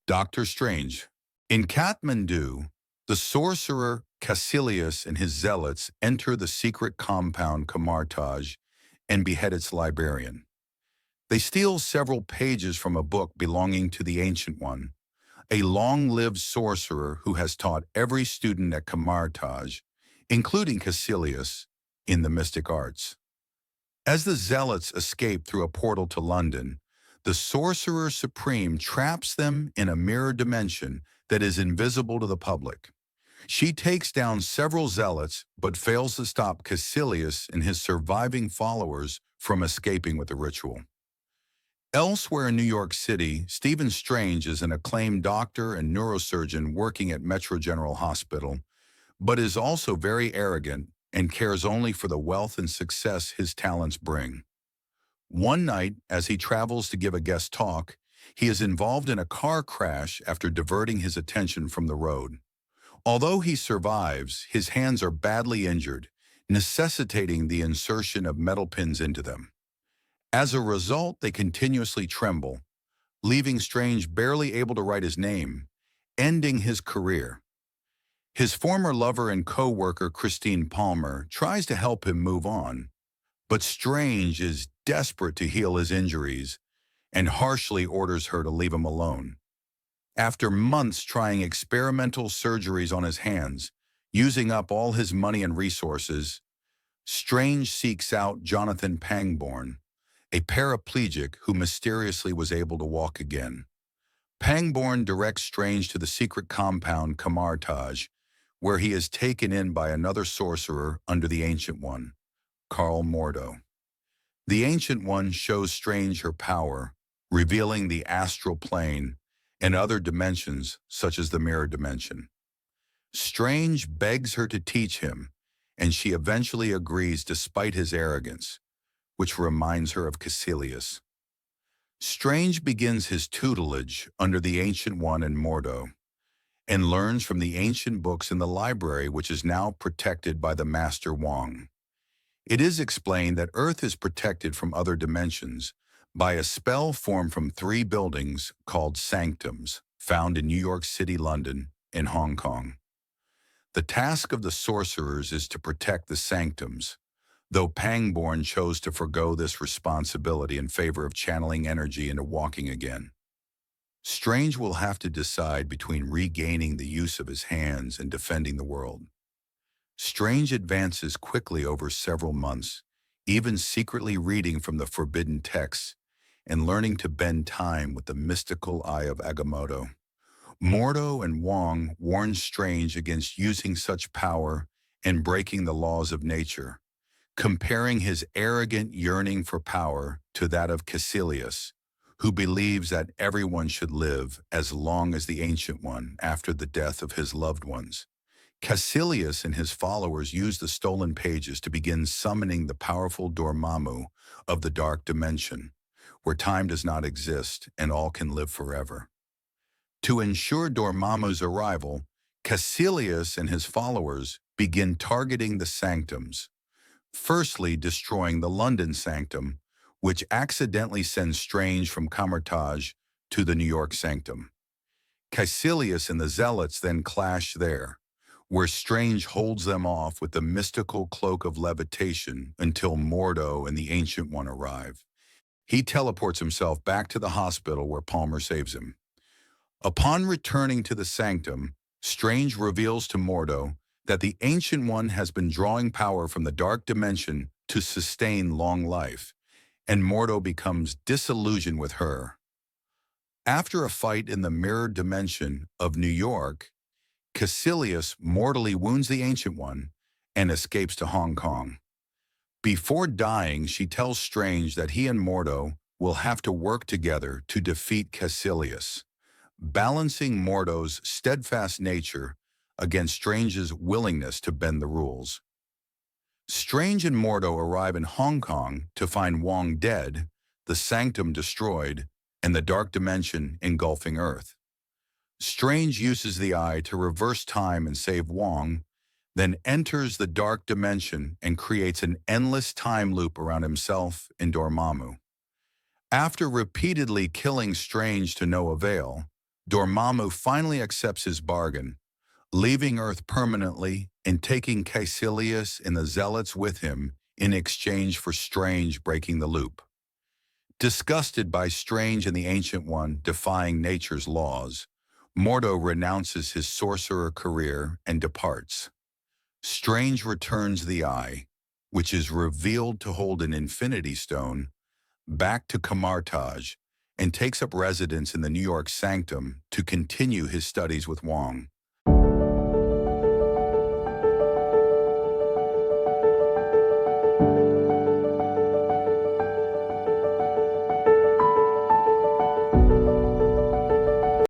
Doctor Strange. In Kathmandu, the sorcerer Caecilius and his zealots enter the secret compound Kamartaj and behead its librarian. They steal several pages from a book belonging to the Ancient One, a long-lived sorcerer who has taught every student at Kamartaj, including Caecilius, in the mystic arts. As the zealots escape through a portal to London, the Sorcerer Supreme traps them in a mirror dimension that is invisible to the public. She takes down several zealots but fails to stop Caecilius and his surviving followers from escaping with the ritual. Elsewhere in New York City, Stephen Strange is an acclaimed doctor and neurosurgeon working at Metro General Hospital, but is also very arrogant and cares only for the wealth and success his talents bring. One night, as he travels to give a guest talk, he is involved in a car crash after diverting his attention from the road. Although he survives, his hands are badly injured, necessitating the insertion of metal pins into them. As a result, they continuously tremble, leaving Strange barely able to write his name, ending his career. His former lover and co-worker Christine Palmer tries to help him move on, but Strange is desperate to heal his injuries and harshly orders her to leave him alone. After months trying experimental surgeries on his hands, using up all his money and resources, Strange seeks out Jonathan Pangborn, a paraplegic who mysteriously was able to walk again. Pangborn directs Strange to the secret compound Kamartaj, where he is taken in by another sorcerer under the Ancient One, Karl Mordo. The Ancient One shows Strange her power, revealing the astral plane and other dimensions such as the mirror dimension. Strange begs her to teach him, and she eventually agrees despite his arrogance, which reminds her of Caecilius. Strange begins his tutelage under the Ancient One and Mordo, and learns from the ancient books in the library which is now protected by the Master Wong. It is explained that Earth is protected from other dimensions by a spell formed from 3 buildings called sanctums, found in New York City, London, and Hong Kong. The task of the sorcerers is to protect the sanctums, though Pangborn chose to forgo this responsibility in favor of channeling energy into walking again. Strange will have to decide between regaining the use of his hands and defending the world. Strange advances quickly over several months, even secretly reading from the forbidden texts and learning to bend time with the mystical eye of Agamotto. Mordo and Wong warn Strange against using such power and breaking the laws of nature, comparing his arrogant yearning for power to that of Caecilius, who believes that everyone should live as long as the Ancient One after the death of his loved ones. Caecilius and his followers use the stolen pages to begin summoning the powerful Dormammu of the dark dimension, where time does not exist and all can live forever. To ensure Dormammu's arrival, Caecilius and his followers begin targeting the sanctums, firstly destroying the London sanctum, which accidentally sends Strange from Kamartaj to the New York sanctum. Caecilius and the Zealots then clash there, where Strange holds them off with the mystical cloak of levitation until Mordo and the Ancient One arrive. He teleports himself back to the hospital where Palmer saves him. Upon returning to the sanctum, Strange reveals to Mordo that the Ancient One has been drawing power from the dark dimension to sustain long life, and Mordo becomes disillusioned with her. After a fight in the mirror dimension of New York, Caecilius mortally wounds the Ancient One and escapes to Hong Kong. Before dying, she tells Strange that he and Mordo will have to work together to defeat Caecilius, balancing Mordo's steadfast nature against Strange's willingness to bend the rules. Strange and Mordo arrive in Hong Kong to find Wong dead, the sanctum destroyed, and the dark dimension engulfing Earth. Strange uses the eye to reverse time and save Wong, then enters the dark dimension and creates an endless time loop around himself and Dormammu. After repeatedly killing Strange to no avail, Dormammu finally accepts his bargain, leaving Earth permanently and taking Caecilius and the Zealots with him in exchange for Strange breaking the loop. Disgusted by Strange and the Ancient One defying nature's laws, Mordo renounces his sorcerer career and departs. Strange returns the eye, which is revealed to hold an infinity stone, back to Camartage and takes up residence in the New York Sanctum to continue his studies with Wong.